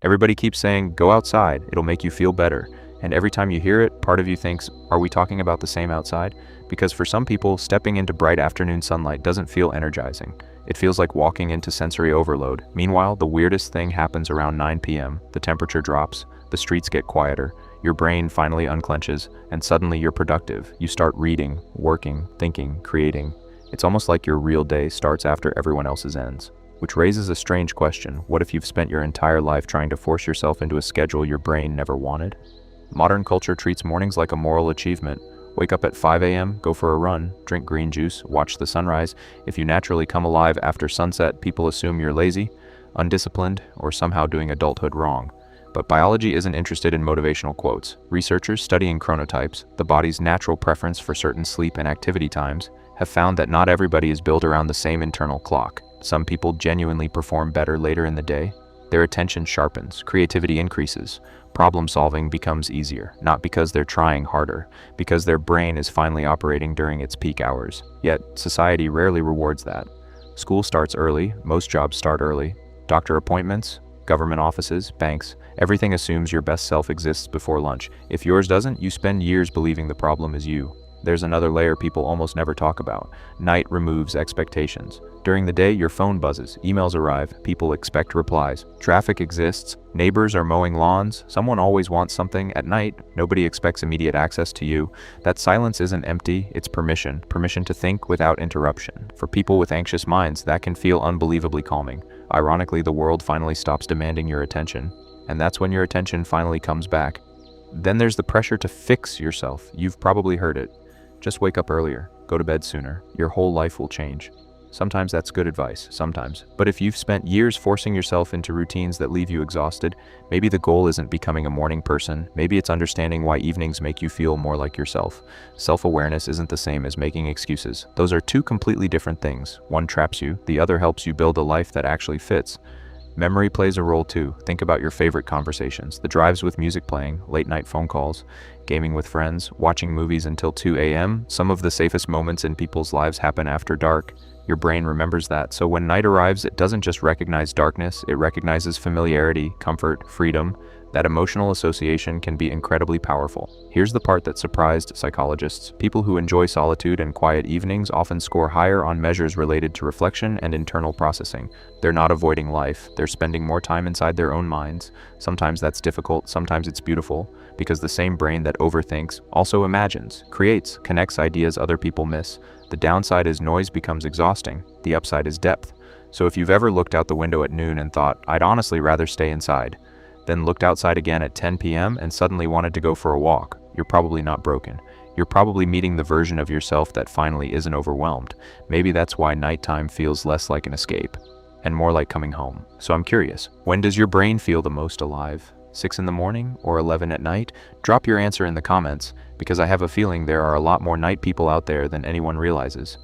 Everybody keeps saying, go outside, it'll make you feel better. And every time you hear it, part of you thinks, are we talking about the same outside? Because for some people, stepping into bright afternoon sunlight doesn't feel energizing. It feels like walking into sensory overload. Meanwhile, the weirdest thing happens around 9 p.m. The temperature drops, the streets get quieter, your brain finally unclenches, and suddenly you're productive. You start reading, working, thinking, creating. It's almost like your real day starts after everyone else's ends. Which raises a strange question. What if you've spent your entire life trying to force yourself into a schedule your brain never wanted? Modern culture treats mornings like a moral achievement. Wake up at 5 a.m., go for a run, drink green juice, watch the sunrise. If you naturally come alive after sunset, people assume you're lazy, undisciplined, or somehow doing adulthood wrong. But biology isn't interested in motivational quotes. Researchers studying chronotypes, the body's natural preference for certain sleep and activity times, have found that not everybody is built around the same internal clock. Some people genuinely perform better later in the day. Their attention sharpens, creativity increases, problem solving becomes easier, not because they're trying harder, because their brain is finally operating during its peak hours. Yet, society rarely rewards that. School starts early, most jobs start early. Doctor appointments, government offices, banks, everything assumes your best self exists before lunch. If yours doesn't, you spend years believing the problem is you. There's another layer people almost never talk about. Night removes expectations. During the day, your phone buzzes, emails arrive, people expect replies. Traffic exists, neighbors are mowing lawns, someone always wants something. At night, nobody expects immediate access to you. That silence isn't empty, it's permission. Permission to think without interruption. For people with anxious minds, that can feel unbelievably calming. Ironically, the world finally stops demanding your attention. And that's when your attention finally comes back. Then there's the pressure to fix yourself. You've probably heard it. Just wake up earlier, go to bed sooner, your whole life will change. Sometimes that's good advice, sometimes. But if you've spent years forcing yourself into routines that leave you exhausted, maybe the goal isn't becoming a morning person, maybe it's understanding why evenings make you feel more like yourself. Self-awareness isn't the same as making excuses. Those are two completely different things. One traps you, the other helps you build a life that actually fits. Memory plays a role too. Think about your favorite conversations, the drives with music playing, late night phone calls, gaming with friends, watching movies until 2 a.m. Some of the safest moments in people's lives happen after dark. Your brain remembers that, so when night arrives, it doesn't just recognize darkness, it recognizes familiarity, comfort, freedom. That emotional association can be incredibly powerful. Here's the part that surprised psychologists. People who enjoy solitude and quiet evenings often score higher on measures related to reflection and internal processing. They're not avoiding life, they're spending more time inside their own minds. Sometimes that's difficult, sometimes it's beautiful, because the same brain that overthinks also imagines, creates, connects ideas other people miss. The downside is noise becomes exhausting, the upside is depth. So if you've ever looked out the window at noon and thought, I'd honestly rather stay inside, then looked outside again at 10 p.m. and suddenly wanted to go for a walk, you're probably not broken. You're probably meeting the version of yourself that finally isn't overwhelmed. Maybe that's why nighttime feels less like an escape and more like coming home. So I'm curious, when does your brain feel the most alive? 6 in the morning or 11 at night? Drop your answer in the comments, because I have a feeling there are a lot more night people out there than anyone realizes.